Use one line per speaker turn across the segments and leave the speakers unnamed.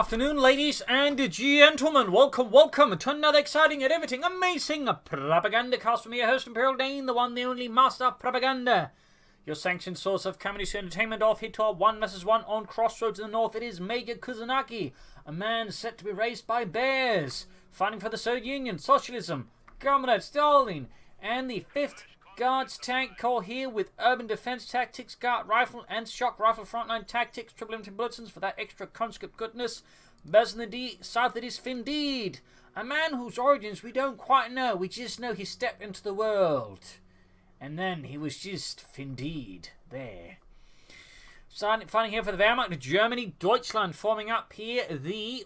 afternoon, ladies and gentlemen. Welcome to another exciting and everything amazing Propagandacast from your host, Imperial Dane, the one, the only master of propaganda. Your sanctioned source of comedy show entertainment off hit to our 1 vs 1 on Crossroads in the north. It is MajorKusanagi, a man set to be raised by bears, fighting for the Soviet Union, socialism, Comrade Stalin, and the 5th Guards Tank Corps here with urban defense tactics, guard rifle and shock rifle frontline tactics, triple empty bulletins for that extra conscript goodness. Best in the south it is Finndeed, a man whose origins we don't quite know. We just know he stepped into the world, and then he was just Finndeed there. Fighting here for the Wehrmacht of Germany, Deutschland, forming up here the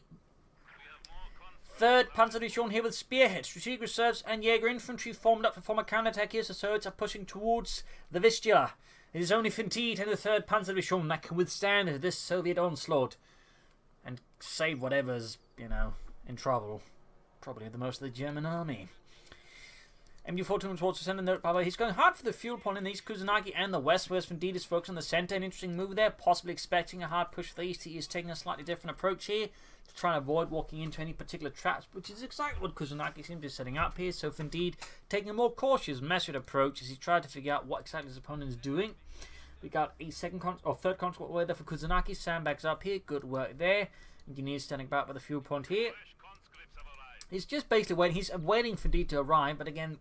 3rd Panzerdivision here with Spearhead, Strategic Reserves and Jaeger Infantry formed up to form a counterattack here, so Soviets are pushing towards the Vistula. It is only Finndeed and the 3rd Panzerdivision that can withstand this Soviet onslaught and save whatever's, in trouble. Probably the most of the German army. MU-14 towards the centre, by the way, he's going hard for the fuel point in the east, Kusanagi and the west, whereas Finndeed is focused on the centre. An interesting move there, possibly expecting a hard push for the east. He is taking a slightly different approach here to try and avoid walking into any particular traps, which is exactly what Kusanagi seems to be setting up here. So Finndeed taking a more cautious, measured approach as he tried to figure out what exactly his opponent is doing. We got a 3rd conscript away there for Kusanagi, sandbags up here, good work there. Engineers standing back by the fuel point here. He's just basically waiting. He's waiting for Finndeed to arrive, but again,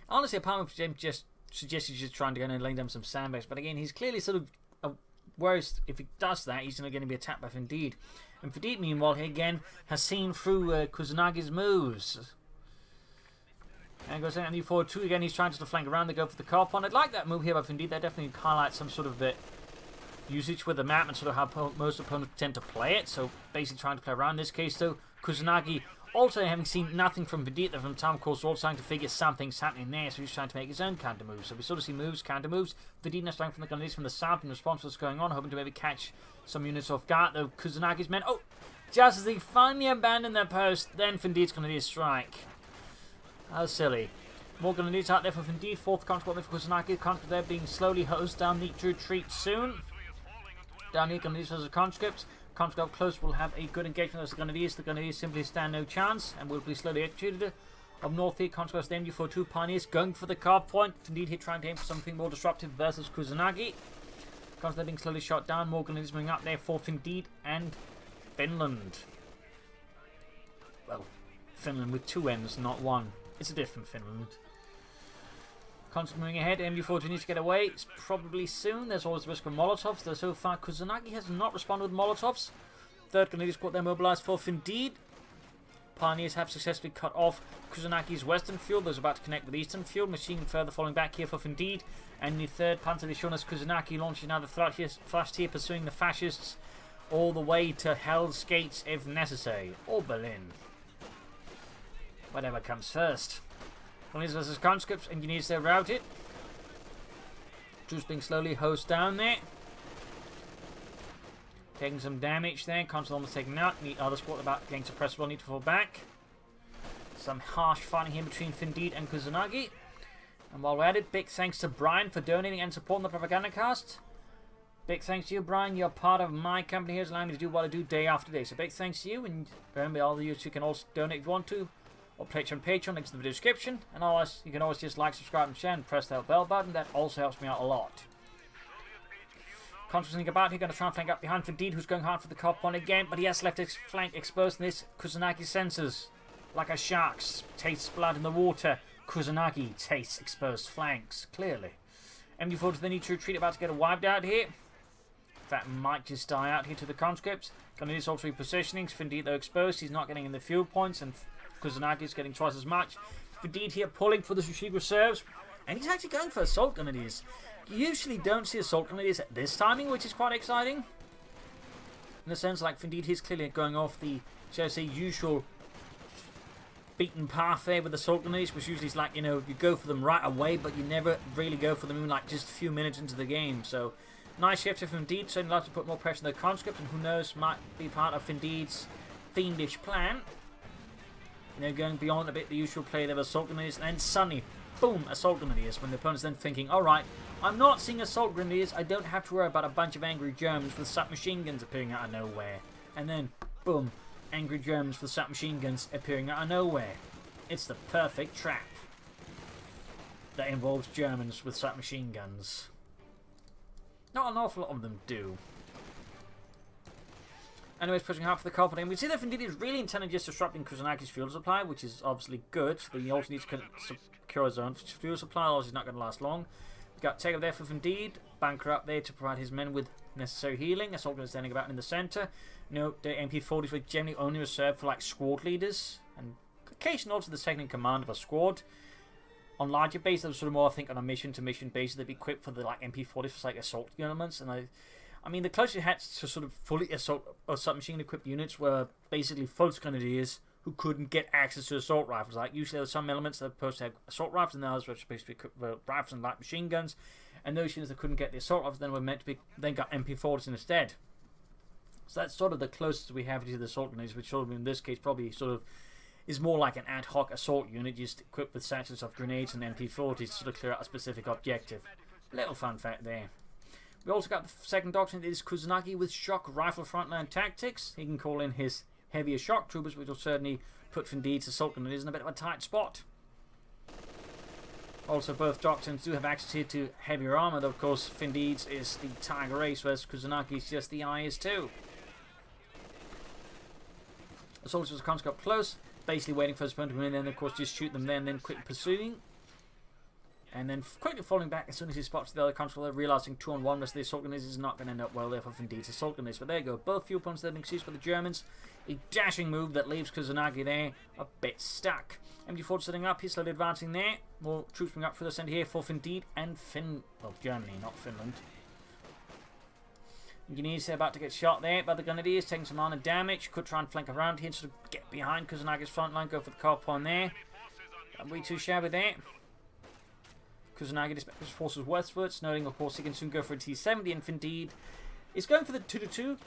honestly, apart from James just suggests he's just trying to go in and lay down some sandbags. But again, he's clearly sort of worries if he does that, he's going to be attacked by Finndeed. And Finndeed, meanwhile, he again has seen through Kusanagi's moves. And goes in and U-42 again. He's trying to flank around to go for the car point. I'd like that move here by Finndeed. That definitely highlights some sort of usage with the map and sort of how most opponents tend to play it. So basically trying to play around. In this case, though, Kusanagi, also having seen nothing from Finndeed from time, of course, also trying to figure something's happening there, so he's trying to make his own counter moves. So we sort of see moves, counter moves. Finndeed now starting from the Grenadiers from the south in response to what's going on, hoping to maybe catch some units off guard. Though Kusanagi's men, just as they finally abandon their post, then Finndeed's Grenadiers strike. How silly. More Grenadiers out there for Finndeed, 4th conscript for Kusanagi. Conscript there being slowly hosed down, need to retreat soon. Down here, Grenadiers versus conscripts. Conscript up close will have a good engagement with the Grenadiers. The Grenadiers simply stand no chance and will be slowly executed. Up north here, Conscripts the MU-42 Pioneers going for the car point. Finndeed here trying to aim for something more disruptive versus Kusanagi. Conscript being slowly shot down. More Grenadiers moving up there for Finndeed and Finland. Well, Finland with 2 N's, not 1. It's a different Finland. Conscript moving ahead. MU-42 needs to get away. It's probably soon. There's always the risk of Molotovs, though so far Kusanagi has not responded with Molotovs. 3rd Grenadiers Corps there mobilized for Finndeed. Pioneers have successfully cut off Kusanagi's western field. Those about to connect with the eastern field. Machine further falling back here for Finndeed. And the 3rd Panzerdivision as Kusanagi launching another thrust here, pursuing the fascists all the way to Hell's Gates if necessary. Or Berlin. Whatever comes first. Grenadiers versus conscripts, engineers there routed. Troops being slowly hosed down there. Taking some damage there. Conscripts almost taken out. The other squad about getting suppressed will need to fall back. Some harsh fighting here between Finndeed and Kusanagi. And while we're at it, big thanks to Brian for donating and supporting the Propagandacast. Big thanks to you, Brian. You're part of my company here, allowing me to do what I do day after day. So big thanks to you. And remember, all of you can also donate if you want to. Or Patreon, links in the video description. And always, you can always just like, subscribe, and share, and press that bell button. That also helps me out a lot. Concentrating about here, going to try and flank up behind Finndeed, who's going hard for the car point again, but he has left his flank exposed in this. Kusanagi senses like a shark tastes blood in the water. Kusanagi tastes exposed flanks, clearly. MU-42 they need to retreat, about to get wiped out here. In fact, might just die out here to the conscripts. Grenadiers also repositioning. Finndeed though exposed, he's not getting in the fuel points, and Kusanagi is getting twice as much. Finndeed here pulling for the strategic reserves, and he's actually going for assault Grenadiers. You usually don't see assault Grenadiers at this timing, which is quite exciting. In the sense, like Finndeed, he's clearly going off the, shall I say, usual beaten path there with assault Grenadiers, which usually is like, you go for them right away, but you never really go for them in like just a few minutes into the game. So, nice shift to Finndeed, certainly like to put more pressure on the conscript, and who knows, might be part of Finndeed's fiendish plan. Going beyond a bit the usual play there of assault Grenadiers, and then suddenly, boom, assault Grenadiers, when the opponent's then thinking, alright, I'm not seeing assault Grenadiers, I don't have to worry about a bunch of angry Germans with submachine guns appearing out of nowhere. And then, boom, angry Germans with submachine guns appearing out of nowhere. It's the perfect trap that involves Germans with submachine guns. Not an awful lot of them do. Anyways, pushing hard for the cover, and we see that Finndeed is really intending just disrupting Kusanagi's fuel supply, which is obviously good. But he also needs to secure his own fuel supply, otherwise he's not going to last long. We've got Takeover there for Finndeed, Banker up there to provide his men with necessary healing. Assault gun standing about in the centre. Note the MP40s were generally only reserved for like squad leaders, and occasionally also the second in command of a squad. On larger bases, they were sort of more, I think, on a mission-to-mission basis. They'd be equipped for the like MP40s for like assault elements, and I mean, the closest you had to sort of fully assault or submachine equipped units were basically false grenadiers who couldn't get access to assault rifles. Like usually there were some elements that were supposed to have assault rifles, and others were supposed to be equipped with rifles and light machine guns. And those units that couldn't get the assault rifles then were meant to be got MP40s instead. So that's sort of the closest we have to the assault grenades, which sort of in this case probably sort of is more like an ad hoc assault unit, just equipped with sachets of grenades and MP40s to sort of clear out a specific objective. Little fun fact there. We also got the second doctrine, it is Kusanagi with shock rifle frontline tactics. He can call in his heavier shock troopers, which will certainly put Finndeed's assault grenadiers in a bit of a tight spot. Also, both doctrines do have access here to heavier armor, though of course Finndeed's is the Tiger Ace, whereas Kusanagi's just the IS-2. Assault was got close, basically waiting for his opponent to win, and then of course just shoot them there and then quickly pursuing. And then quickly falling back as soon as he spots the other controller, realizing 2-on-1 rest of the assault grenades is not going to end up well there for Finndeed's assault grenades. But there you go, both fuel points that have been seized by the Germans. A dashing move that leaves Kusanagi there a bit stuck. MG4 setting up, he's slowly advancing there. More troops being up for the centre here for Finndeed and Germany, not Finland. Engineers about to get shot there by the Grenadiers, taking some minor damage. Could try and flank around here, sort of get behind Kusanagi's front line, go for the car point there. Don't be too shabby there. Kusanagi dispatches forces westwards, noting of course he can soon go for a T-70, and Finndeed is going for the 2-2.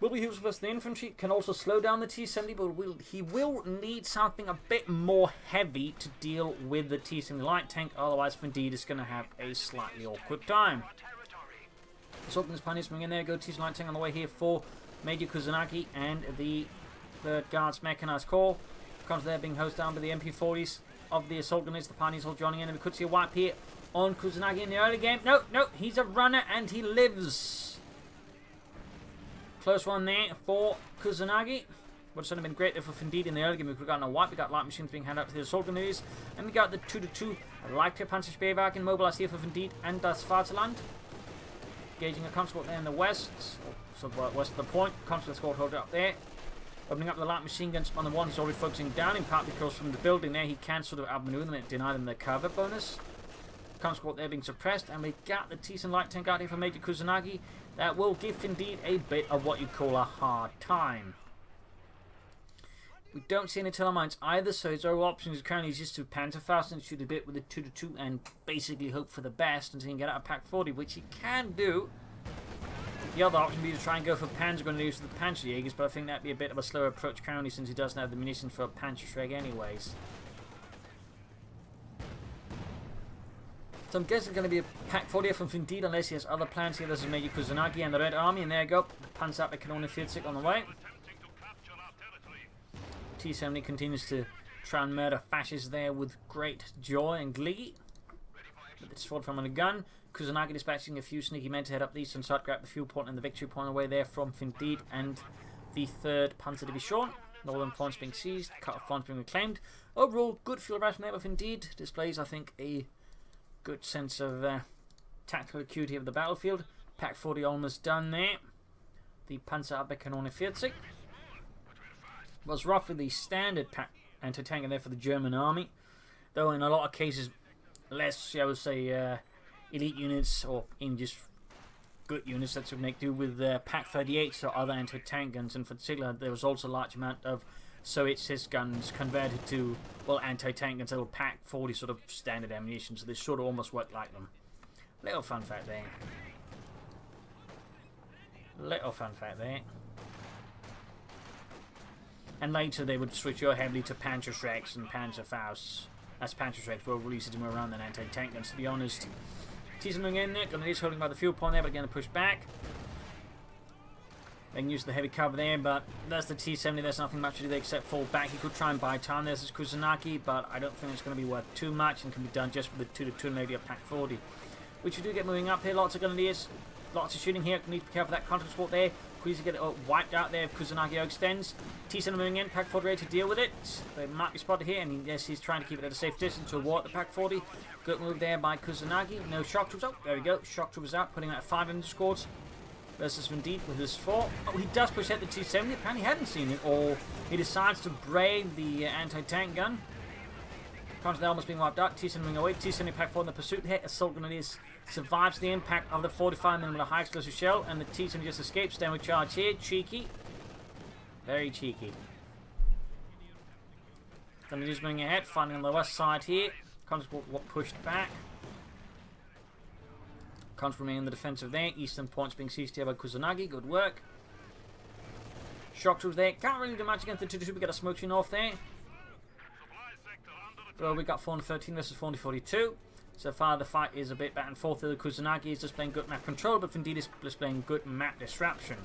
Will be used versus the infantry, can also slow down the T-70, but he will need something a bit more heavy to deal with the T-70 light tank, otherwise Finndeed is going to have a slightly awkward time. Assault gun is punishment in there, go T-70 light tank on the way here for Major Kusanagi and the 3rd Guards Mechanized Corps. Comes there being hosed down by the MP40s of the assault grenades, the pioneers all joining in, and we could see a wipe here on Kusanagi in the early game. No, he's a runner and he lives. Close one there for Kusanagi. Would have certainly been great there for Finndeed in the early game. We could have gotten a wipe. We got light machines being handed out to the assault grenades, and we got the 2-2 Leichter Panzerspeerwagen mobilized here for Finndeed and das Vaterland. Engaging a conscript there in the west, so west of the point. Conscript squad hold up there. Opening up the light machine guns on the one, he's already focusing down, in part because from the building there he can sort of outmaneuver them and deny them their cover bonus. Conscript there being suppressed, and we got the T-70 light tank out here for Major Kusanagi. That will give Finndeed a bit of what you call a hard time. We don't see any telemines either, so his overall option is currently just to Panzerfaust and shoot a bit with the 2-2 and basically hope for the best until he can get out of Pack 40, which he can do. The other option would be to try and go for Panzer Grenadiers with the Panzerjägers, but I think that'd be a bit of a slower approach currently since he doesn't have the munitions for a Panzerschreck anyways. So I'm guessing it's going to be a Pack 40 from Finndeed unless he has other plans here. This is Major Kusanagi and the Red Army, and there you go. Panzerabwehrkanone on the way. T-70 continues to try and murder fascists there with great joy and glee. With its sword from a gun. Kusanagi dispatching a few sneaky men to head up the eastern side, grab the fuel point and the victory point away there from Finndeed and the 3rd Panzer Division. Northern points being seized, cut-off points being reclaimed. Overall, good field ration there, but Finndeed displays, I think, a good sense of tactical acuity of the battlefield. Pack 40 almost done there. The Panzerabwehrkanone 40 was roughly the standard anti-tank there for the German army, though in a lot of cases less, I would say, elite units or in just good units that would make do with Pack 38s or other anti-tank guns. In particular, there was also a large amount of Soviet guns converted to, well, anti-tank guns that were Pack 40 sort of standard ammunition, so they sort of almost worked like them. Little fun fact there. And later they would switch over heavily to Panzerschrecks and Panzerfausts, as Panzerschrecks were released more around than anti-tank guns, to be honest. T-70 in there, Grenadiers holding by the fuel point there, but again a push back. They can use the heavy cover there, but that's the T-70. There's nothing much to do there except fall back. He could try and buy time. There's his Kusanagi, but I don't think it's going to be worth too much and can be done just with the 2-2 and maybe a Pack 40. Which we do get moving up here. Lots of grenadiers. Lots of shooting here. Need to be careful of that contact sport there. Please get it wiped out there if Kusanagi extends. T-70 moving in. Pack 40 ready to deal with it. They might be spotted here, and yes, he's trying to keep it at a safe distance to avoid the Pack 40. Good move there by Kusanagi. No shock troops. Oh, there we go. Shock troopers out, putting out 5 in the squads. Versus Finndeed with his 4. Oh, he does push out the T-70. Apparently he hadn't seen it, or he decides to brave the anti-tank gun. Comes the helmets being wiped out. T-70 moving away. T-70 Pack 4 in the pursuit here. Assault Grenadiers survives the impact of the 45mm with a high explosive shell, and the T-70 just escapes. Downward charge here. Cheeky. Very cheeky. Grenadiers moving ahead, finding on the west side here. Conscript pushed back. Conscript remaining in the defensive there. Eastern points being seized here by Kusanagi. Good work. Shock troops there. Can't really do much against the 2-2. We got a smoke screen off there. Well, we got 413 versus 442. So far, the fight is a bit back and forth. The Kusanagi is displaying good map control, but Finndeed is displaying good map disruption.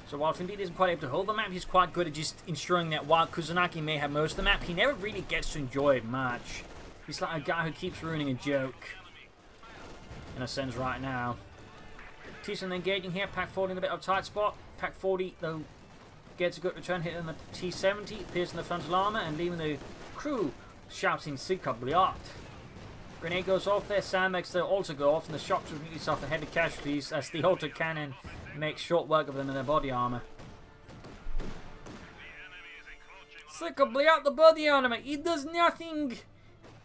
So while Finndeed isn't quite able to hold the map, he's quite good at just ensuring that while Kusanagi may have most of the map, he never really gets to enjoy it much. He's like a guy who keeps ruining a joke. In a sense right now. T-70 engaging here. Pack 40 in a bit of a tight spot. Pack 40, though, gets a good return hit on the T-70, piercing the frontal armor and leaving the crew shouting "Sika Bliat." Grenade goes off there. Sandbags still also go off, and the shock troops immediately suffer heavy casualties as the auto cannon makes short work of them in their body armor. Sika Bliat, the body armor. It does nothing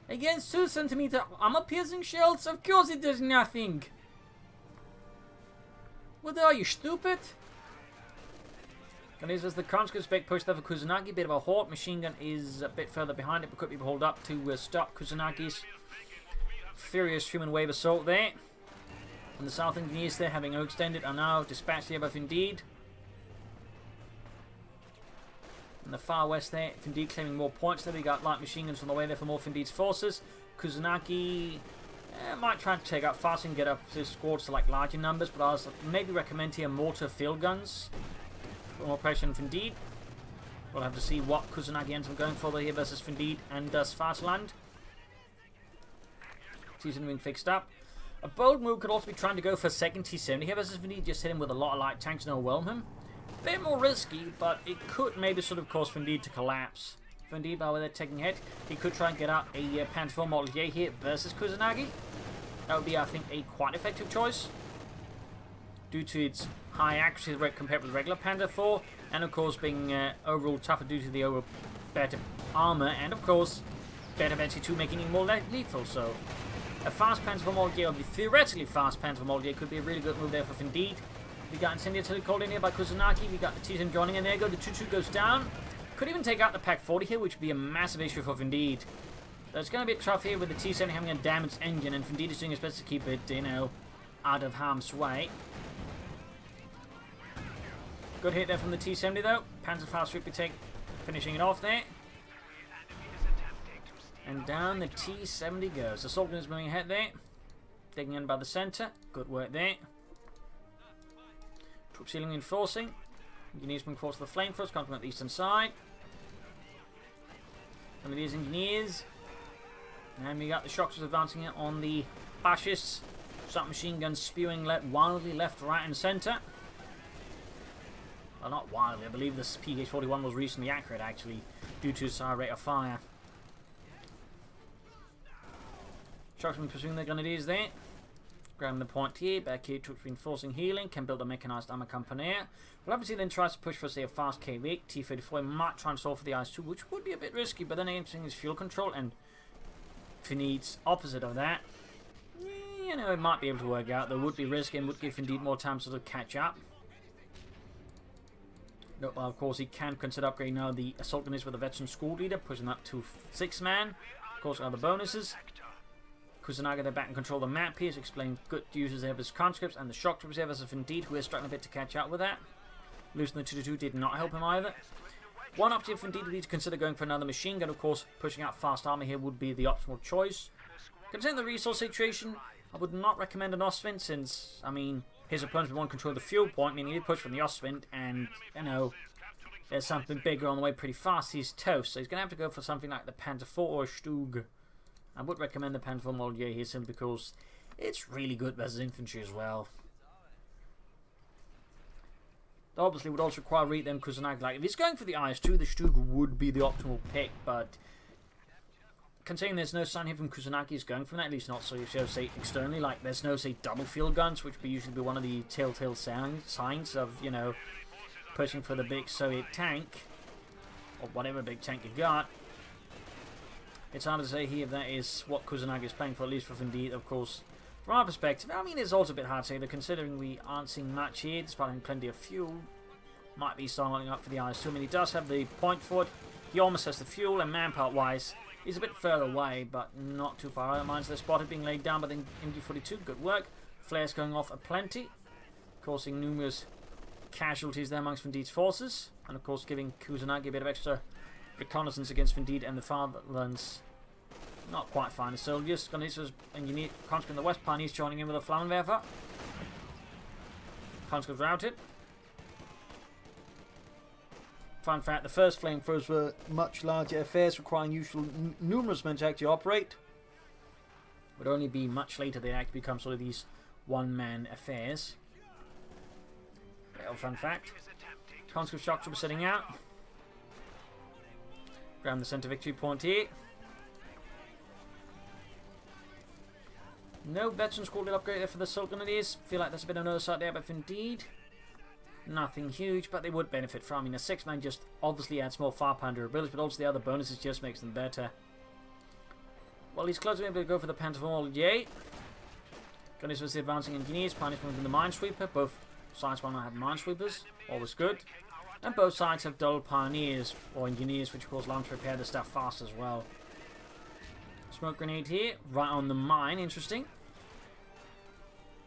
against 2cm armor piercing shells. Of course it does nothing. What are you, stupid? And this was the conscripts big push there for Kusanagi. Bit of a halt. Machine gun is a bit further behind it, but could be pulled up to stop Kusanagi's furious human wave assault there. And the South Engineers there, having extended, are now dispatched here by Finndeed. In the far west there, Finndeed claiming more points there. We got light machine guns on the way there for more Finndeed's forces. Kusanagi might try to take out fast and get up his squads to like larger numbers, but I'll maybe recommend here mortar field guns. For more pressure on Finndeed. We'll have to see what Kusanagi ends up going for here versus Finndeed and Svartland. T-70 being fixed up. A bold move could also be trying to go for a second T-70 here versus Finndeed. Just hit him with a lot of light tanks and overwhelm him. Bit more risky, but it could maybe sort of cause Finndeed to collapse. Finndeed, by the way, they're taking hit. He could try and get out a Panzer IV Model J here versus Kusanagi. That would be, I think, a quite effective choice. Due to its high accuracy compared with regular Panzer IV. And, of course, being overall tougher due to the better armor. And, of course, better VT2 making it more lethal. So, a fast Panzer IV Model J, or the theoretically fast Panzer IV Model J, could be a really good move there for Finndeed. We got incendiary called in here by Kusanagi. We got the T-70 joining in there. The 2-2 goes down. Could even take out the Pack 40 here, which would be a massive issue for Finndeed. So it's going to be a tough here with the T-70 having a damaged engine, and Finndeed is doing his best to keep it, you know, out of harm's way. Good hit there from the T-70 though. Panzer fast Troop finishing it off there. And down the T-70 goes. The Assault is moving ahead there. Digging in by the centre. Good work there. Troop ceiling reinforcing. Engineers being forced to the flamethrowers, coming from the eastern side. Some of these engineers. And we got the shockers advancing it on the fascists. Submachine guns spewing wildly left, right, and centre. Well, not wildly. I believe this PH-41 was recently accurate, actually, due to its high rate of fire. Shockers been pursuing the grenadiers there. Grabbing the point here. Back here, troops reinforcing healing. Can build a mechanized armor company. We'll obviously then tries to push for, say, a fast K8. T-34 might try and solve for the IS-2, which would be a bit risky, but then entering his fuel control, and Finndeed's opposite of that. You know, it might be able to work out. There would be risk and would give Finndeed more time to sort of catch up. But of course, he can consider upgrading now the assault units with a veteran school leader, pushing up to 6-man. Of course, other bonuses. Kusanagi, they're back in control of the map here, to explain good uses there of his conscripts, and the shock troopers here versus Finndeed, who is struggling a bit to catch up with that. Losing the 2-2 did not help him either. One option for Finndeed would be to consider going for another machine gun. Of course, pushing out fast armor here would be the optimal choice. Considering the resource situation, I would not recommend an Ostwind, since, I mean, his opponent won't control the fuel point, meaning he push from the Ostwind, and, you know, there's something bigger on the way pretty fast. He's toast, so he's going to have to go for something like the Panther 4 or Stug. I would recommend the Panther 4 model here simply because it's really good versus infantry as well. Obviously, would also require MajorKusanagi. Like, if he's going for the IS-2, the Stug would be the optimal pick, but considering there's no sign here from Kusanagi is going from that, at least not so you should say externally, like there's no, say, double field guns, which would usually be one of the telltale signs of, you know, pushing for the big Soviet tank, or whatever big tank you got. It's hard to say here if that is what Kusanagi is playing for, at least for Finndeed, of course. From our perspective, I mean, it's also a bit hard to say, that considering we aren't seeing much here, despite having plenty of fuel, might be starting up for the IS-2. I mean, he does have the point for it, he almost has the fuel, and manpower-wise, he's a bit further away, but not too far out. Mines, they're spotted being laid down by the MG42, good work. Flares going off aplenty, causing numerous casualties there amongst Finndeed's forces, and of course giving Kusanagi a bit of extra reconnaissance against Finndeed and the Fatherlands. Not quite fine. So just going to engineer conscript in the West Pioneers joining in with a Flammenwerfer. Conscript routed. Fun fact, the first flamethrowers were much larger affairs requiring numerous men to actually operate. Would only be much later they actually become sort of these one-man affairs. Little fun fact. Conscript shock trooper setting out. Grab the centre victory point here. No veteran squad upgrade there for the Sultan it is. Feel like there's a bit of an oversight there, but Finndeed. Nothing huge, but they would benefit from. I mean, a 6-man just obviously adds more firepower and durability, but also the other bonuses just makes them better. Well, he's close to being able to go for the Panther 4 Yay. Gunners with the advancing engineers, pioneers moving the minesweeper. Both sides want to have minesweepers, always good. And both sides have dual pioneers or engineers, which of course allow them to repair the stuff fast as well. Smoke grenade here, right on the mine, interesting.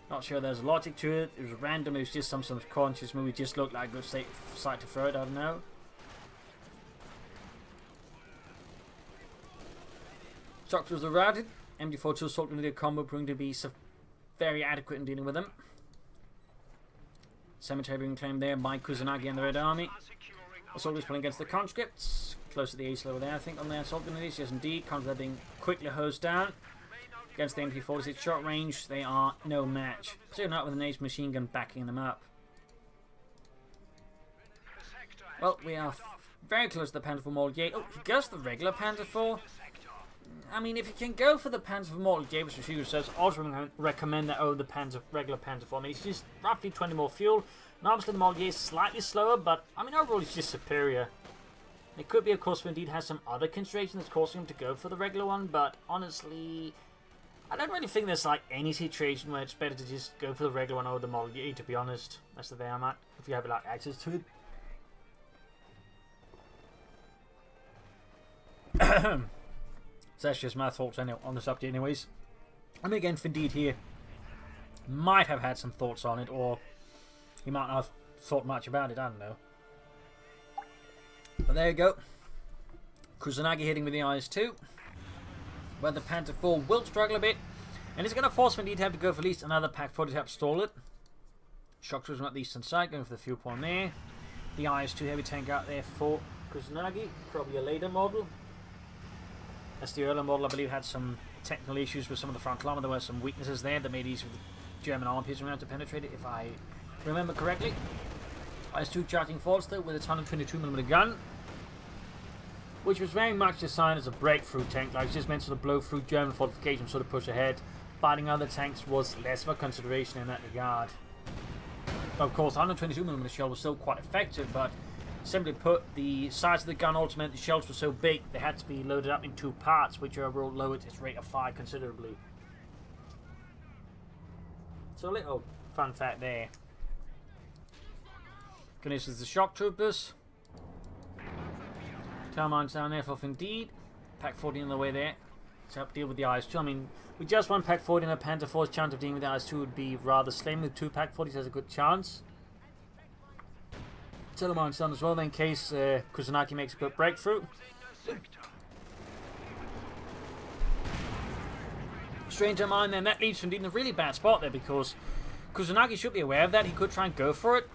Not sure there's logic to it. It was random, it was just some subconscious move. It just looked like a good site to throw it, I don't know. Shock troops are routed. MD42 assault grenade combo proving to be very adequate in dealing with them. Cemetery being claimed there by Kusanagi and the Red Army. Assault is pulling against the conscripts. Close to the ace level there, I think, on their assault grenades. Yes, indeed. Conscripts are being quickly hosed down. Against the MP46 short range, they are no match. Particularly not with an ace machine gun backing them up. Well, we are very close to the Panther 4 Model J. Oh, he goes for the regular Panther 4. I mean, if you can go for the Panther 4 Model J, which Shooter says, also recommend that over the regular Panther 4. I mean, it's just roughly 20 more fuel. And obviously the Model J is slightly slower, but I mean, overall it's just superior. It could be, of course, Finndeed has some other considerations that's causing him to go for the regular one, but honestly, I don't really think there's like any situation where it's better to just go for the regular one over the Model E, to be honest. That's the way I'm at, if you have like access to it. So that's just my thoughts on the subject anyways. I mean, again, Finndeed here might have had some thoughts on it, or he might not have thought much about it, I don't know. But there you go. Kusanagi hitting with the IS-2. Where the Panther 4 will struggle a bit. And it's going to force Finndeed to have to go for at least another Pack 40 to help stall it. Shock troops on the eastern side, going for the fuel point there. The IS-2 heavy tank out there for Kusanagi. Probably a later model. As the earlier model, I believe, had some technical issues with some of the front line. There were some weaknesses there that made it easy for the German army around to penetrate it, if I remember correctly. IS-2 charging forwards though with its 122mm gun, which was very much designed as a breakthrough tank. Like, it's just meant to sort of blow through German fortifications, sort of push ahead. Fighting other tanks was less of a consideration in that regard. Of course, 122mm shell was still quite effective, but simply put, the size of the gun ultimately, the shells were so big they had to be loaded up in 2 parts, which overall lowered its rate of fire considerably. So a little fun fact there. This is the shock troopers. Tower mines down there for Finndeed. Pack 40 on the way there to help deal with the IS-2. I mean, with just one Pack 40 and a Panther 4's chance of dealing with the IS-2 would be rather slim. With 2 Pack 40s, there's a good chance. Tower mines down as well, then in case Kusanagi makes a good breakthrough. Stranger mine, then that leaves Finndeed in a really bad spot there because Kusanagi should be aware of that. He could try and go for it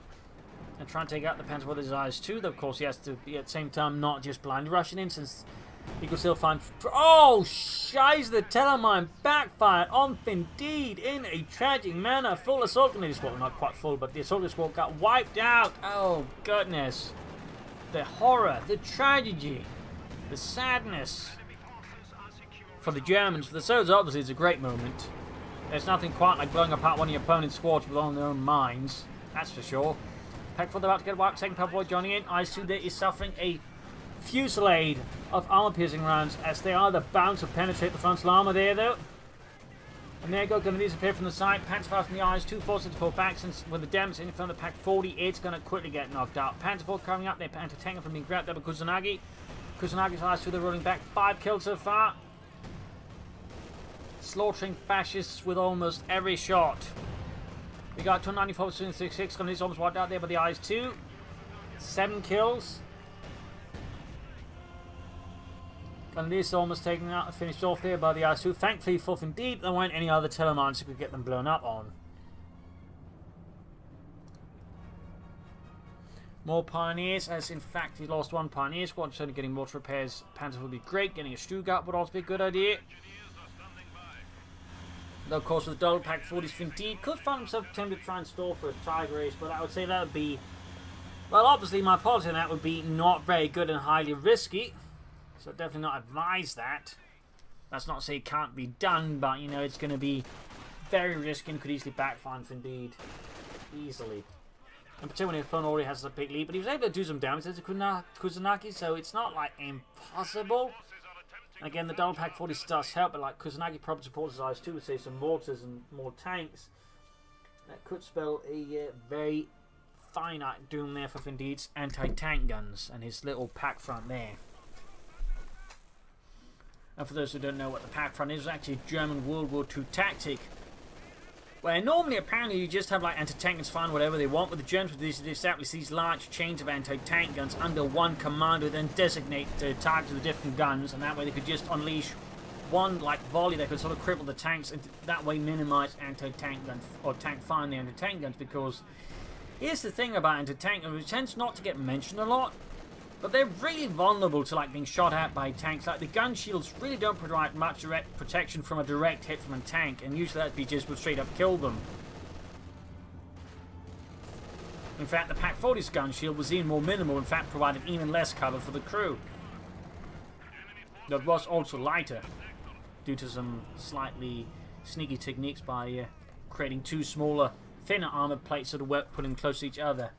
and try and take out the Panzer with his eyes too. Though, of course, he has to be at the same time not just blindly rushing in, since he could still find... Oh, shiz, the Telemine backfired on Finndeed in a tragic manner. Full assault grenades. Well, not quite full, but the assault squad got wiped out. Oh, goodness. The horror, the tragedy, the sadness for the Germans. For the Soviets, obviously, it's a great moment. There's nothing quite like blowing apart one of your opponent's squads with all their own mines. That's for sure. Pack 4, they're about to get wiped. Second Power joining in. IS-2 there is suffering a fusillade of armor-piercing rounds as they are bound to penetrate the frontal armor there, though. And there you go, going to disappear from the side. Panzer IV from the IS-2 forces to pull back, since with the damage in front of the Pack 40, it's going to quickly get knocked out. Panzer IV coming up there, anti-tank from being grabbed there by Kusanagi. Kusanagi's IS-2, they're rolling back. 5 kills so far. Slaughtering fascists with almost every shot. We got 294 to 66, going to be almost wiped out there by the IS-2. 7 kills. And this almost taken out and finished off there by the IS-2. Thankfully for Finndeed, there weren't any other telemines who could get them blown up on. More Pioneers, as in fact he lost 1 Pioneer squad, certainly getting mortar repairs. Panzer would be great, getting a Stuttgart would also be a good idea. Though, of course, with the double Pack 40s, Finndeed could find himself tempted to try and stall for a Tiger race, but I would say that would be, well, obviously my policy on that would be not very good and highly risky. So definitely not advise that. That's not to say it can't be done, but, you know, it's going to be very risky and could easily backfire on Finndeed. Easily. And particularly when his opponent already has a big lead, but he was able to do some damage to Kusanagi, so it's not, like, impossible. And again, the double Pack 40 does help, but like Kusanagi probably supports his eyes too, with say some mortars and more tanks. That could spell a very finite doom there for Finndeed's anti-tank guns and his little pack front there. And for those who don't know what the pack front is, it's actually a German World War II tactic, where normally apparently you just have like anti-tank guns find whatever they want, but the Germans would establish these large chains of anti-tank guns under one commander, then designate the targets of the different guns, and that way they could just unleash one like volley that could sort of cripple the tanks, and that way minimize anti-tank guns or tank fire on the anti-tank guns. Because here's the thing about anti-tank guns, which tends not to get mentioned a lot, but they're really vulnerable to like being shot at by tanks. Like the gun shields really don't provide much direct protection from a direct hit from a tank, and usually that'd be just would straight up kill them. In fact, the Pack 40's gun shield was even more minimal, in fact provided even less cover for the crew. That was also lighter, due to some slightly sneaky techniques by creating 2 smaller, thinner armored plates that were put in close to each other,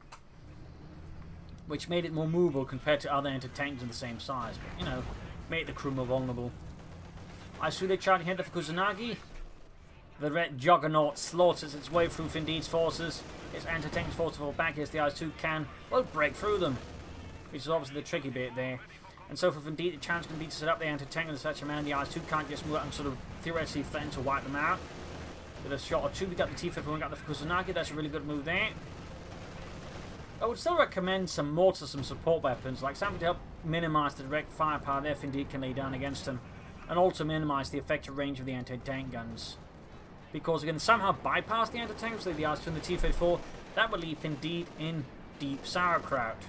which made it more movable compared to other anti-tanks of the same size, but, you know, made the crew more vulnerable. I see they charging ahead for Kusanagi. The red juggernaut slaughters its way through Finndeed's forces. Its anti-tank forces fall back as the IS-2 can, well, break through them, which is obviously the tricky bit there. And so for Finndeed, the challenge can be to set up the anti-tank in such a manner the IS-2 can't just move out and sort of theoretically threaten to wipe them out. With a shot or two, we got the T-51, we got the Kusanagi, that's a really good move there. I would still recommend some mortars, some support weapons, like something to help minimize the direct firepower there Finndeed can lay down against them, and also minimize the effective range of the anti-tank guns. Because again, somehow bypass the anti-tanks like the IS-2 and the T-54, that would leave Finndeed in deep sauerkraut.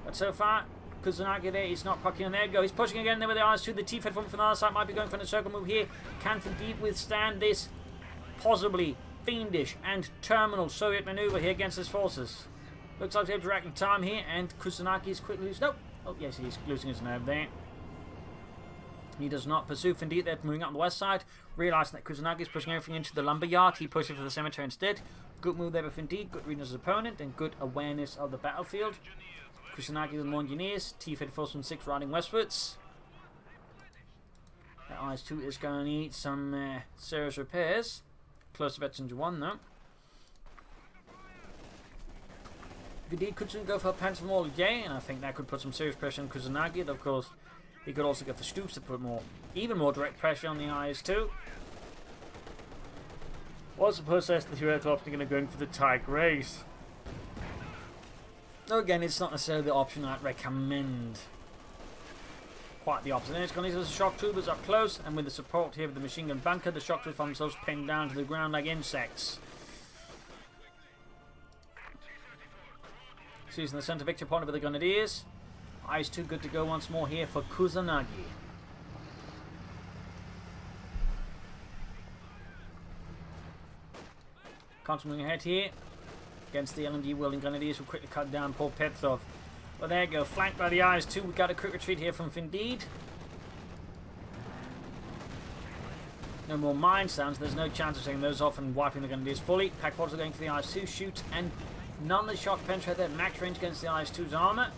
But so far, Kusanagi there is not pucking on. There you go, he's pushing again there with the IS-2, the T-54 from the other side might be going for a circle move here. Can Finndeed withstand this possibly fiendish and terminal Soviet maneuver here against his forces? Looks like he's directing time here, and Kusanagi is quickly losing. Nope. Oh yes, he's losing his nerve there. He does not pursue Finndeed. They're moving up on the west side, realizing that Kusanagi is pushing everything into the lumber yard. He pushes for the cemetery instead. Good move there by Finndeed. Good reading of his opponent and good awareness of the battlefield. Kusanagi with more engineers. T-54 from 6 riding westwards. That IS-2 is going to need some serious repairs. Close to veterans 1 though. Finndeed could soon go for a Panzer Mall again, and I think that could put some serious pressure on Kusanagi. And of course, he could also get the Stoops to put even more direct pressure on the IS-2. Well, I suppose that's the theoretical option going to go in for the Tiger race. Though again, it's not necessarily the option I'd recommend. quite the opposite. And it's going to use the shock troopers up close, and with the support here of the machine gun bunker, the shock troopers find themselves pinned down to the ground like insects. Seizing the centre victory point over the Grenadiers. Eyes too good to go once more here for Kusanagi. Continuing ahead here against the LMG wielding Grenadiers, who quickly cut down poor Petrov. But there you go, flanked by the Eyes 2. We got a quick retreat here from Finndeed. No more mine sounds. There's no chance of taking those off and wiping the Grenadiers fully. Pack pods are going for the Eyes 2. Shoot, and none of the shock penetrate their max range against the Eyes 2's armor.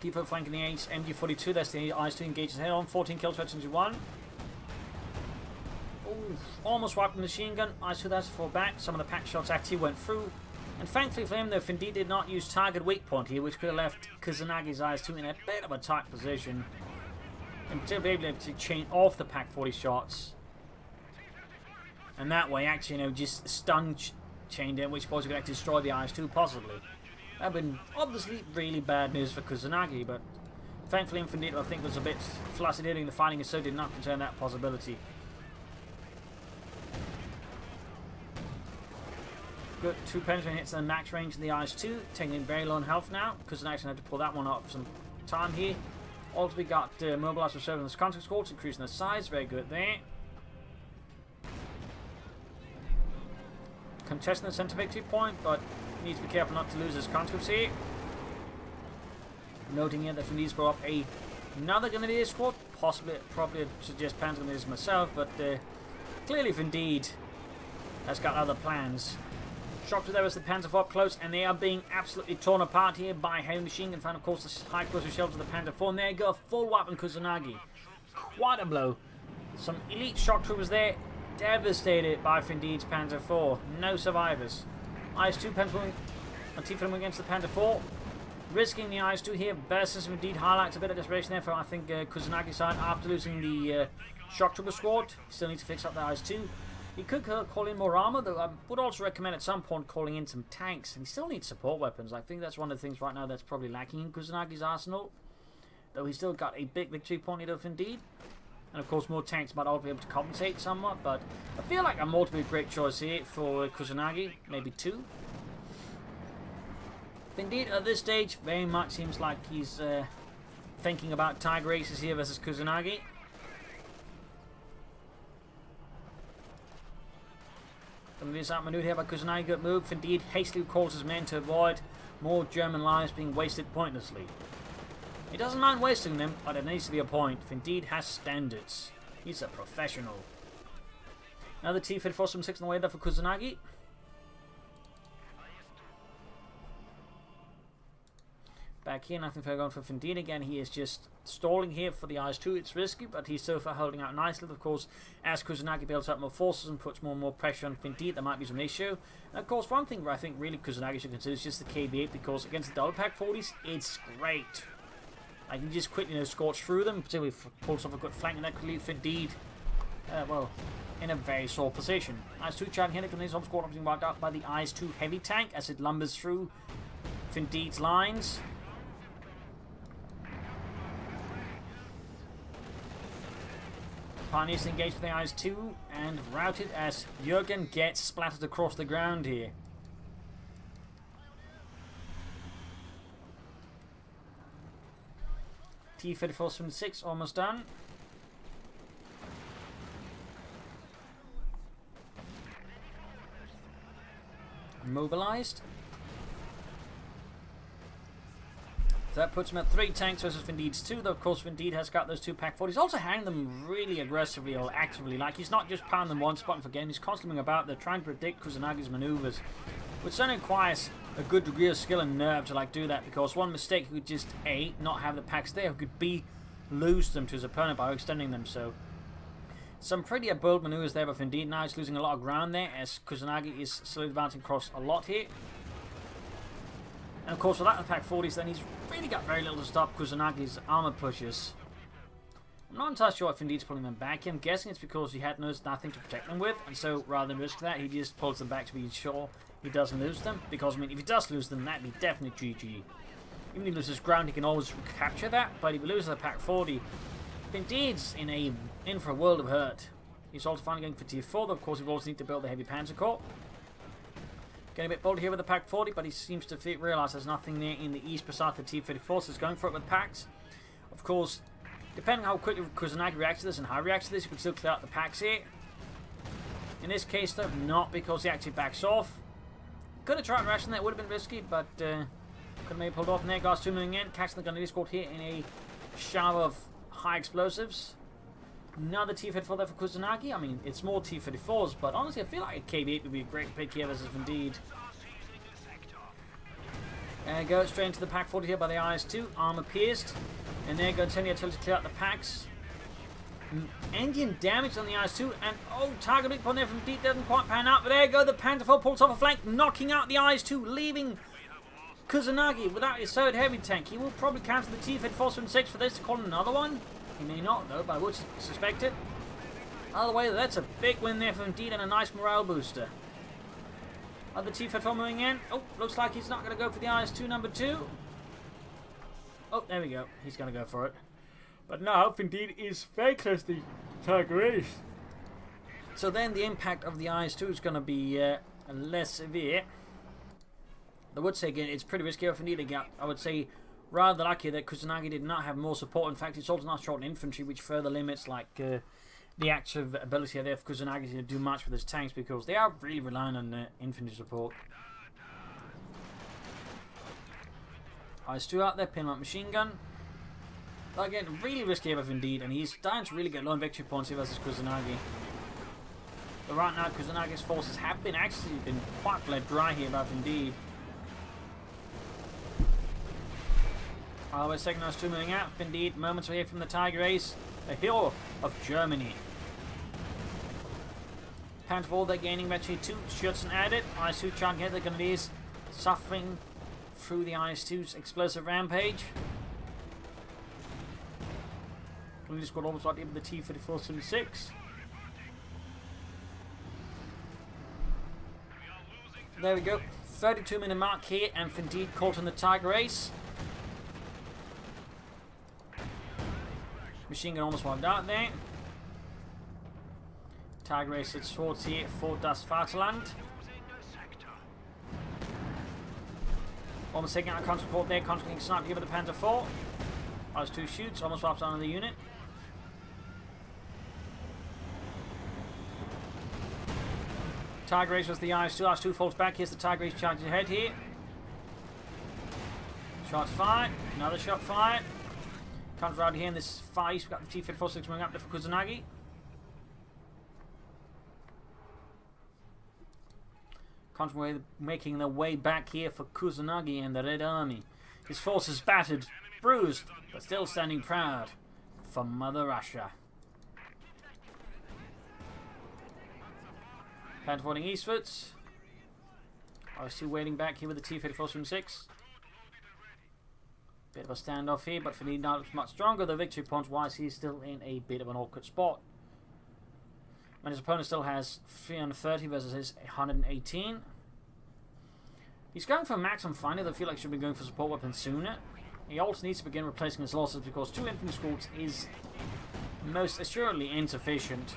T4 flanking the MG42. That's the Eyes 2 engages head on. 14 kills for HMG1. Almost wiped the machine gun. Eyes 2 has to fall back. Some of the pack shots actually went through. And thankfully for him, though, Finndeed did not use target weak point here, which could have left Kusanagi's Eyes 2 in a bit of a tight position. And to be able to chain off the Pack 40 shots. And that way, actually, you know, just stun chained in, which was going to actually destroy the Eyes 2, possibly. That would have been obviously really bad news for Kusanagi, but thankfully, Finndeed, I think, was a bit flustered hitting the fighting, and so did not concern that possibility. Good, 2 penetrating hits in the max range in the Eyes 2, taking in very low on health now. Kusanagi had to pull that one out for some time here. Also, we got mobilized for surveillance contact squads, increasing the size, very good there. Contesting the centre victory point, but needs to be careful not to lose his conscripts here. Noting here that Finndeed to brought up another Grenadier squad, probably suggest Panzer Grenadiers myself, but clearly Finndeed has got other plans. Shock to there as the Panzer IV up close, and they are being absolutely torn apart here by heavy machine gun fire. Of course, the high closer shells of the Panzer IV, and there you go, full weapon Kusanagi. Quite a blow. Some elite shock troopers there, devastated by Finndeed's Panzer IV. No survivors. Eyes 2 Panzer T-Film against the Panzer IV. Risking the Eyes 2 here versus Finndeed highlights a bit of desperation there for, I think, Kusanagi's side after losing the shock trooper squad. Still need to fix up the Eyes 2. He could call in more armor, though I would also recommend at some point calling in some tanks. And he still needs support weapons. I think that's one of the things right now that's probably lacking in Kusanagi's arsenal. Though he's still got a big victory point of Finndeed. And of course more tanks might all be able to compensate somewhat. But I feel like a more to be a great choice here for Kusanagi. Maybe 2. Finndeed at this stage very much seems like he's thinking about Tiger Races here versus Kusanagi. From this outmaneuvered here by Kusanagi, good move. Finndeed hastily calls his men to avoid more German lives being wasted pointlessly. He doesn't mind wasting them, but it needs to be a point. Finndeed has standards. He's a professional. Another T-54-76 on the way there for Kusanagi. Back here, nothing further going for Finndeed again. He is just stalling here for the Eyes 2. It's risky, but he's so far holding out nicely. Of course, as Kusanagi builds up more forces and puts more and more pressure on Finndeed, there might be some issue. And of course, one thing where I think really Kusanagi should consider is just the KB8, because against the double pack 40s, it's great. I can just quickly, you know, scorch through them, particularly if it pulls off a good flank, and that could leave Finndeed, well, in a very sore position. Eyes 2 charging here, the squad obviously wiped out by the Eyes 2 heavy tank as it lumbers through Finndeed's lines. Pioneers engaged with the Eyes 2 and routed as Jürgen gets splattered across the ground here. T-34-76 almost done. Mobilized. So that puts him at 3 tanks versus Finndeed's 2, though of course Finndeed has got those 2 Pack 40s. He's also handling them really aggressively or actively. Like, he's not just pounding them one spot and forgetting. He's constantly moving about. They're trying to predict Kusanagi's maneuvers, which certainly requires a good degree of skill and nerve to like do that, because one mistake could just A, not have the packs there, could B, lose them to his opponent by extending them. So some pretty bold maneuvers there by Finndeed. Now he's losing a lot of ground there as Kusanagi is slowly advancing across a lot here. And of course, without the Pack 40s, then he's really got very little to stop Kusanagi's armor pushes. I'm not entirely sure if Finndeed's pulling them back. I'm guessing it's because he had nothing to protect them with, and so rather than risk that, he just pulls them back to be sure he doesn't lose them. Because, I mean, if he does lose them, that'd be definitely GG. Even if he loses ground, he can always capture that. But if he loses the Pack 40, Finndeed's in for a world of hurt. He's also finally going for Tier 4, though of course we also need to build the Heavy Panzer Corps. Getting a bit bold here with the Pack 40, but he seems to realise there's nothing there in the east besides the T-34, so he's going for it with packs. Of course, depending on how quickly Kusanagi reacts to this and how he reacts to this, you can still clear out the packs here. In this case, though, not because he actually backs off. Could have tried rushing that, would have been risky, but could have maybe pulled off. And there goes 2 moving in, catching the Grenadier squad here in a shower of high explosives. Another T-34 there for Kusanagi. I mean, it's more T-34s, but honestly, I feel like a KB-8 would be a great pick here versus Finndeed. And go straight into the Pack 40 here by the IS-2. Armor pierced. And there goes sending artillery to clear out the packs. Engine damage on the IS-2. And, oh, target big point there from Finndeed doesn't quite pan out. But there you go, the Panther 4 pulls off a flank, knocking out the IS-2, leaving Kusanagi without his third heavy tank. He will probably cancel the T-34-76 for this to call another one. He may not, though, but I would suspect it. Either way, that's a big win there for Finndeed and a nice morale booster. Other T-34 moving in. Oh, looks like he's not going to go for the IS-2 number 2. Oh, there we go. He's going to go for it. But now, Finndeed is very close to the target race. So then the impact of the IS-2 is going to be less severe. I would say, again, it's pretty risky for Finndeed again. I would say rather lucky that Kusanagi did not have more support. In fact, it's also not short in infantry, which further limits the active ability there for Kusanagi to do much with his tanks, because they are really relying on infantry support. IS-2 out there, pin up machine gun. But again, really risky ever Finndeed, and he's starting to really get low on victory points here versus Kusanagi. But right now, Kusanagi's forces have been quite bled dry here by Finndeed. While we're second IS-2 moving out, Finndeed moments away from the Tiger Ace, a hero of Germany. Panther 4, they're gaining battery 2, Schützen added, IS-2 charging ahead, the Grenadiers suffering through the IS-2's explosive rampage. Grenadier squad almost right here with the T-34-76. There we go, 32-minute mark here, and Finndeed caught in the Tiger Ace. Machine gun almost wiped out there. Tiger Ace at Swords here for Das Vaterland. Almost taking out a counter support there, concentrating sniper here with the Panther 4. IS-2 shoots, almost wipes down the unit. Tiger Ace was the IS-2. IS-2 falls back. Here's the Tiger Ace charging ahead here. Shots fired. Another shot fired. Comes around here in this fight. We've got the T-34-6 moving up there for Kusanagi. Making their way back here for Kusanagi and the Red Army. His forces battered, bruised, but still standing proud for Mother Russia. Panther falling eastwards. IS-2 waiting back here with the T-34-76. Bit of a standoff here, but Finndeed not much stronger. The victory points wise, he's still in a bit of an awkward spot. And his opponent still has 330 versus his 118. He's going for a maximum finder. I feel like he should be going for support weapons sooner. He also needs to begin replacing his losses, because 2 infantry squads is most assuredly insufficient.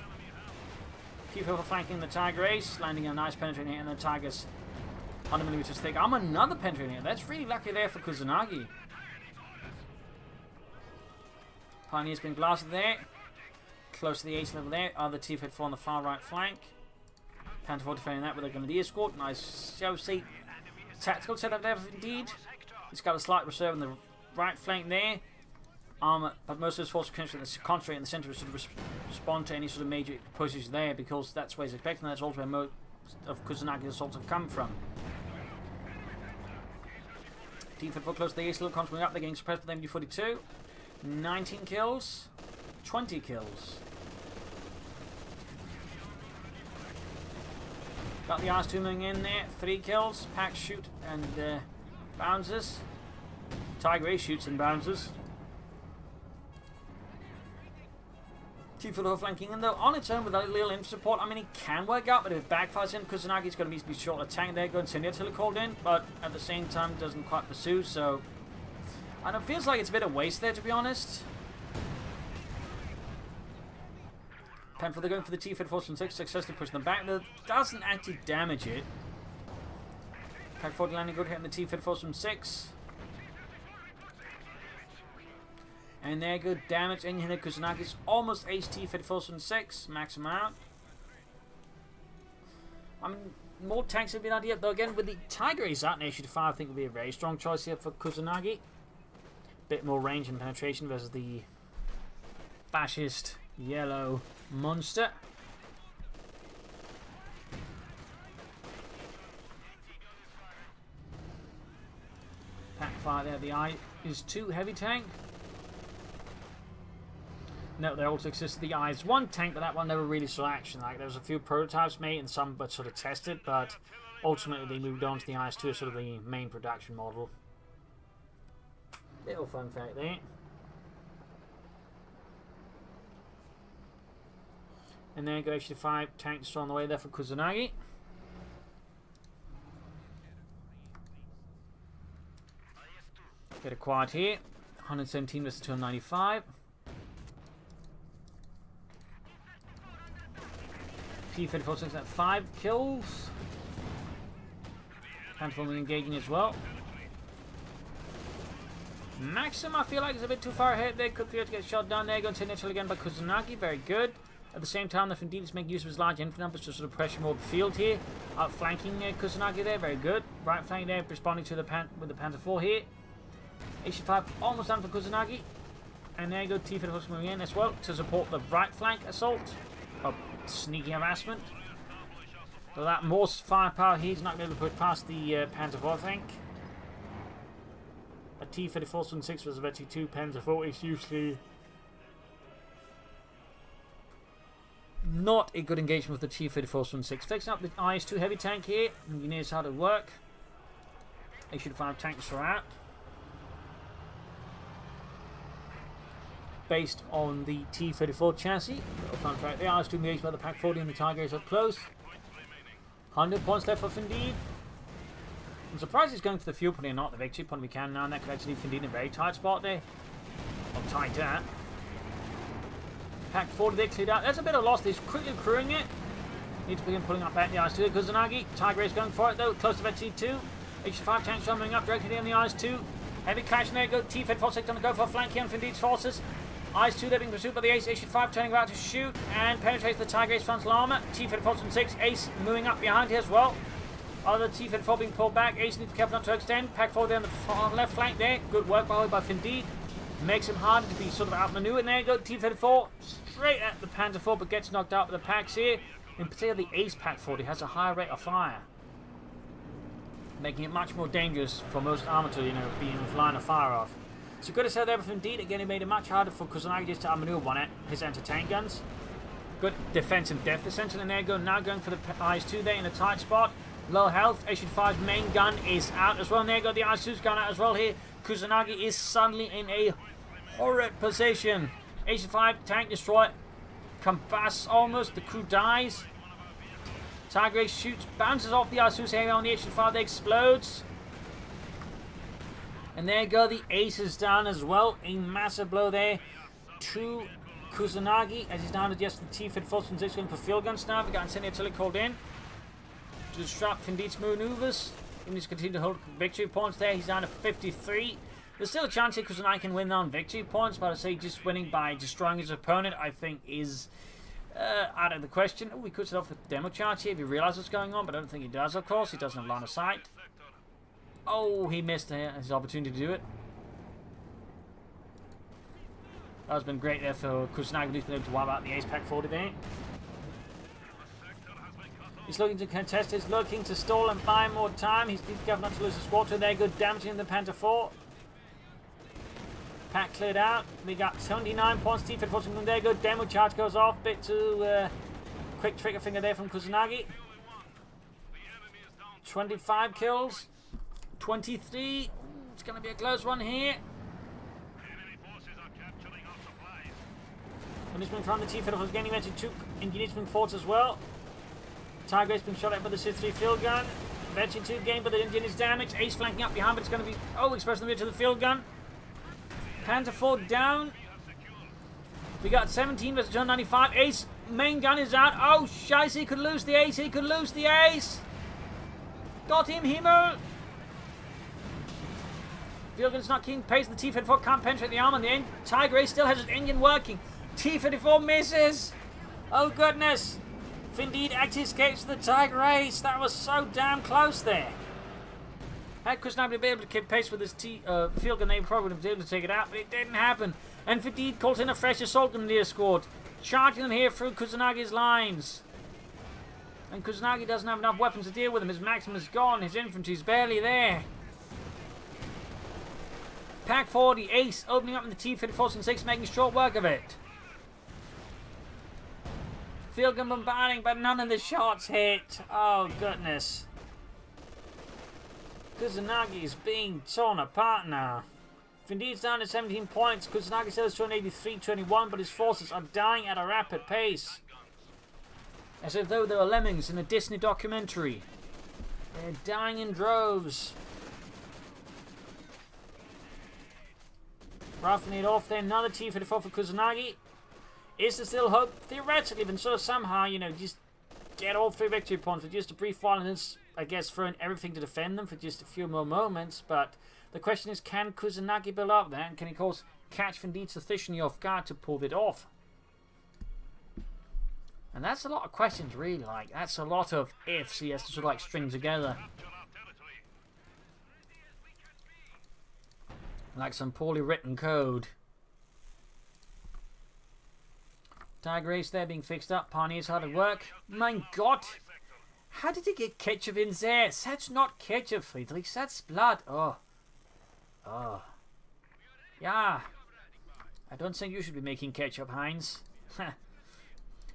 Keep over flanking the Tiger Ace, landing a nice penetrating hit, and the Tiger's 100mm thick armor. Another penetrating hit. That's really lucky there for Kusanagi. Pioneer's been blasted there. Close to the ace level there. Other T-34 on the far right flank. Panther 4 defending that with a Grenadier squad. Nice, shall we see, tactical setup there Indeed. He's got a slight reserve on the right flank there. Armor, but most of his forces concentrate in the centre to respond to any sort of major pushes there, because that's where he's expecting. That's also where most of Kusanagi's assaults have come from. T-34 close to the ace level, constantly up. They're getting suppressed with MD-42. 19 kills, 20 kills. Got the IS-2 moving in there, 3 kills. Pack shoot and bounces. Tiger Ace shoots and bounces. T-34 flanking in though, on its own with a little infantry support. I mean, it can work out, but if it backfires in, Kusanagi's going to be short a tank there, going to send the artillery called in, but at the same time doesn't quite pursue, so And it feels like it's a bit of waste there, to be honest. Penfold, they're going for the T-Fed Force from 6, successfully pushing them back. That doesn't actually damage it. Penfold landing good, hitting the T-Fed Force from 6. And there, good damage. And Kusanagi's almost ace T-Fed Force from 6. Max him out. I mean, more tanks would be an idea, though again, with the Tiger Ace out in HE5, I think would be a very strong choice here for Kusanagi. Bit more range and penetration versus the fascist yellow monster. Pack fire there, the eye is 2 heavy tank. No, there also existed the Eyes 1 tank, but that one never really saw action. Like, there was a few prototypes made and some but sort of tested, but ultimately they moved on to the Eyes 2 as sort of the main production model. Little fun fact there. And there goes the 5 tanks on the way there for Kusanagi. Bit of quiet here. 117 versus 295. T-54 at 5 kills. Handful engaging as well. Maxim, I feel like, is a bit too far ahead there. Could feel to get shot down there. Going to initial again by Kusanagi. Very good. At the same time, the Finndeed is making use of his large infantry numbers to sort of pressure more the field here. Outflanking Kusanagi there. Very good. Right flank there, responding to the with the Panther 4 here. HE5 almost done for Kusanagi. And there you go, T-54 moving in as well to support the right flank assault. Sneaky harassment. So that more firepower, he's not going to be able to put past the Panther 4, I think. A T-34 from 6 was eventually 2 Panther 4. It's usually not a good engagement with the T-34 from 6. Fixing up the IS-2 heavy tank here. He knows how to work. They should 5 tanks throughout. Based on the T-34 chassis. Little fun fact, they are still engaged by the Pack 40 and the Tiger is up close. 100 points left for Finndeed. I'm surprised he's going for the fuel point and not the victory point. We can now, and that could actually leave Finndeed in a very tight spot there. Or tighter. Pack 40 there cleared out. There's a bit of loss. He's quickly crewing it. Need to begin pulling up back the IS-2. Kusanagi. Tiger is going for it though. Close to T2. HE5 tanks coming up directly on the IS-2. Heavy clash, and there go T-Fed 6 on the go for a flank here on Finndeed's forces. IS-2 they're being pursued by the Ace. HE5 turning about to shoot and penetrates the Tiger Ace frontal armor. T-Fed 6. Ace moving up behind here as well. Other T-Fed 4 being pulled back. Ace needs to be careful not to extend. Pack 4 there on the far left flank there. Good work by Finndeed. Makes him harder to be sort of outmaneuvered. And there you go, T-Fed 4 straight at the Panther 4, but gets knocked out by the packs here. In particular, the Ace Pack 40 has a higher rate of fire, making it much more dangerous for most armor to, be in the line of fire off. So good as hell there with Finndeed. Again, it made it much harder for Kusanagi just to outmaneuver one at his anti-tank guns. Good defensive depth essentially. And there you go, now going for the IS-2 there in a tight spot. Low health. HE5's main gun is out as well. And there you go, the IS-2's gun out as well here. Kusanagi is suddenly in a horrid position. HE5 tank destroyed. Combusts almost. The crew dies. Tiger Ace shoots, bounces off the IS-2's area on the HE5. They explodes. And there you go, the Ace is down as well. A massive blow there to Kusanagi as he's down to just the T-Fed 6 going for field guns now. We got incendiary called in to disrupt Finndeed's maneuvers. He needs to continue to hold victory points there. He's down to 53. There's still a chance here Kusanagi can win on victory points, but I'd say just winning by destroying his opponent, I think, is out of the question. Oh, we could set off the demo chart here if he realizes what's going on, but I don't think he does, of course. He doesn't have line of sight. Oh, he missed his opportunity to do it. That's been great there for Kusanagi. He's been able to wipe out the Ace Pack 40 there. He's looking to contest. He's looking to stall and buy more time. He's careful not to lose a squad to there. Good damaging the Panther 4. Pack cleared out. We got 79 points. T-Fed forcing them there. Good demo charge goes off. Bit too quick trigger finger there from Kusanagi. 25 kills. 23. It's going to be a close one here. Engineering from the T-Fed was gaining mentioned 2 engineering forts as well. Tiger Ace being shot at by the C3 field gun. Eventually 2 gained, but the engine is damaged. Ace flanking up behind, but it's going to be expressing the way to the field gun. Panzer 4 down. We got 17 versus 195. Ace, main gun is out. Oh, scheiße, he could lose the ace. He could lose the ace. Got him, Himmel. Fielgun's not keeping pace. The T-54 can't penetrate the arm on the end. Tiger Ace still has his engine working. T-54 misses. Oh, goodness. Finndeed actually escapes the Tiger Ace. That was so damn close there. Had Kusanagi been able to keep pace with his Fielgun, they probably would have been able to take it out, but it didn't happen. And Finndeed calls in a fresh assault grenadier squad, charging them here through Kusanagi's lines. And Kusanagi doesn't have enough weapons to deal with him. His Maxim is gone. His infantry's barely there. Pack 40, Ace opening up in the T-54 and 6, making short work of it. Fielgun bombarding, but none of the shots hit. Oh, goodness. Kusanagi is being torn apart now. Finndeed's down to 17 points. Kusanagi still has 283-21, but his forces are dying at a rapid pace. As if though they were lemmings in a Disney documentary. They're dying in droves. Roughing it off there. Another T-54 for Kusanagi. Is there still hope? Theoretically, but sort of somehow, you know, just get all 3 victory points for just a brief while and then, I guess, throwing everything to defend them for just a few more moments. But the question is, can Kusanagi build up that? And can he, of course, catch Finndeed sufficiently off guard to pull it off? And that's a lot of questions, really. Like, that's a lot of ifs he has to sort of, like, string together. Like some poorly written code. Tiger Ace there being fixed up. Pioneer's hard at work. My God! How did he get ketchup in there? That's not ketchup, Friedrich. That's blood. Oh. Oh. Yeah. I don't think you should be making ketchup, Heinz.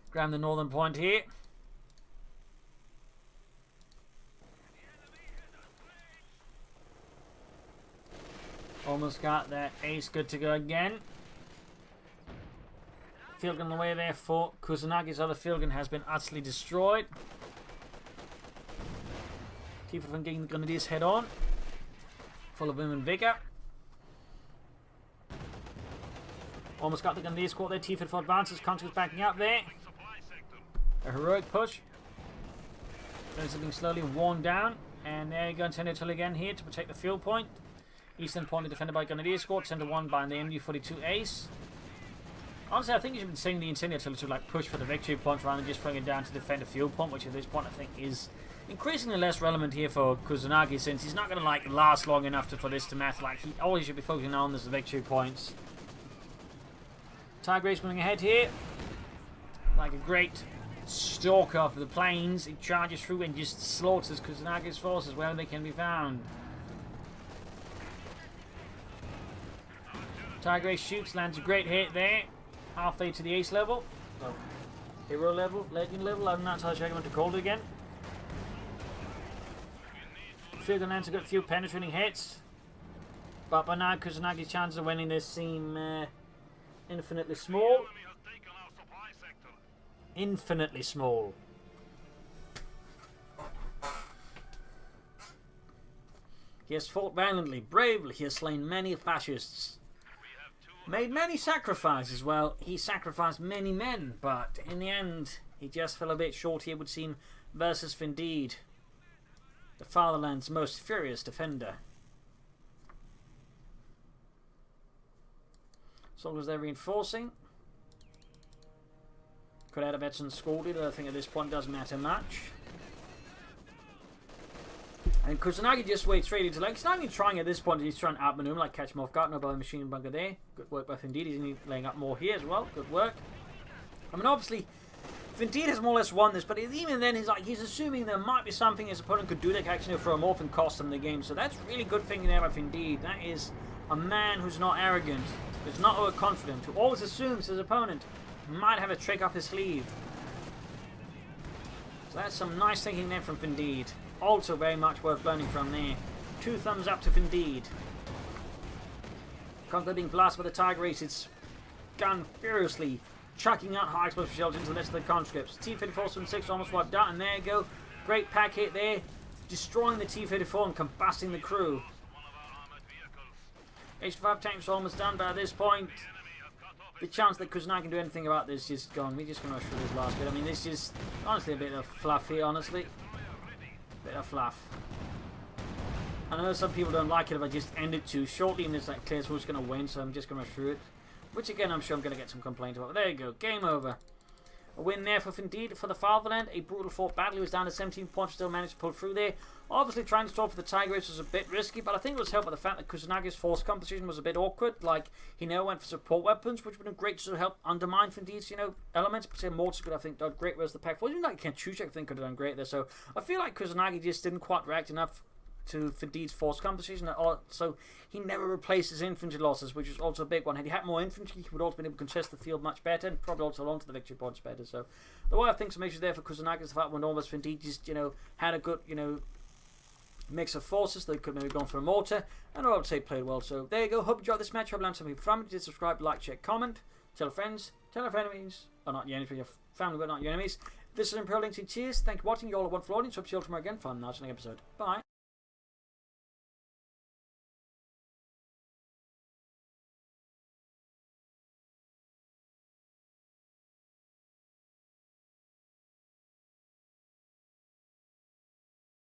Grab the northern point here. Almost got that ace good to go again. Fielgun on the way there for Kusanagi's other Fielgun has been utterly destroyed. T-54 getting the Grenadiers head on. Full of vim and vigor. Almost got the Grenadiers squad there. T-54 advances. Contractors backing up there. A heroic push. Those are being slowly worn down. And there you go. Incendiary artillery again here to protect the fuel point. Eastern point defended by Grenadier squad. Center 1 by the MU-42 Ace. Honestly, I think you should be saying the incendiary artillery to like push for the victory point rather than just throwing it down to defend a fuel point, which at this point I think is increasingly less relevant here for Kusanagi, since he's not going to like last long enough for this to matter. Like, all he should be focusing on is the victory points. Tiger Ace moving ahead here. Like a great stalker of the plains, he charges through and just slaughters Kusanagi's forces wherever they can be found. Tiger Ace shoots, lands a great hit there. Halfway to the ace level. Oh. Hero level, legend level, I'm not entirely sure I want to call it again. Fielgun lands a good few penetrating hits. But by now, Kusanagi's chances of winning this seem infinitely small. Infinitely small. He has fought valiantly, bravely, he has slain many fascists. Made many sacrifices. Well, he sacrificed many men, but in the end, he just fell a bit short here, it would seem, versus Finndeed, the fatherland's most furious defender. Soldiers there reinforcing. Could add a veteran scalded, I think at this point doesn't matter much. And Kusanagi just waits ready to like. He's not even trying at this point. He's trying to outmaneuver, like catch him off guard. No by the machine bunker there. Good work by Finndeed. He's laying up more here as well. Good work. I mean, obviously, Finndeed has more or less won this, but even then, he's assuming there might be something his opponent could do that can actually throw him off and cost him the game. So that's really good thing there by Finndeed. That is a man who's not arrogant, who's not overconfident, who always assumes his opponent might have a trick up his sleeve. So that's some nice thinking there from Finndeed. Also very much worth learning from there. 2 thumbs up to Finndeed. Conquer being blasted by the Tiger Ace. It's gun furiously chucking out high explosive shells into the rest of the conscripts. T-54 and 6 almost wiped out, and there you go. Great pack hit there. Destroying the T-54 and combusting the crew. H5 tanks are almost done, but at this point, the chance that Kusanagi can do anything about this is gone. We're just going to rush through this last bit. I mean, this is honestly a bit of fluff here, honestly. Bit of fluff. I know some people don't like it if I just end it too shortly and it's like clear who's going to win, so I'm just going to rush through it. Which again, I'm sure I'm going to get some complaints about. But there you go, game over. A win there for Finndeed for the Fatherland. A brutal fought battle. He was down to 17 points, still managed to pull through there. Obviously, trying to stall for the Tiger Race was a bit risky, but I think it was helped by the fact that Kusanagi's force composition was a bit awkward. Like, he now went for support weapons, which would have been great to sort of help undermine Finndeed's, you know, elements. But Mortis could, I think, done great, whereas the Pack 4, even like Kenchuchek, I think, could have done great there. So, I feel like Kusanagi just didn't quite react enough to Finndeed's force composition, so he never replaced his infantry losses, which was also a big one. Had he had more infantry, he would also been able to contest the field much better and probably also hold on to the victory points better. So the way I think some issues there for Kusanagi is the fact when almost Finndeed just, you know, had a good, you know, mix of forces. They could maybe gone for a mortar, and I would say played well. So there you go. Hope you enjoyed this match. Hope you learned something from it. Did subscribe, like, share, comment, tell your friends, tell your enemies, or not your enemies, your family, but not your enemies. This is Imperial Links. Cheers. Thank you for watching. You all a wonderful audience. Hope to see you all tomorrow again for another episode. Bye.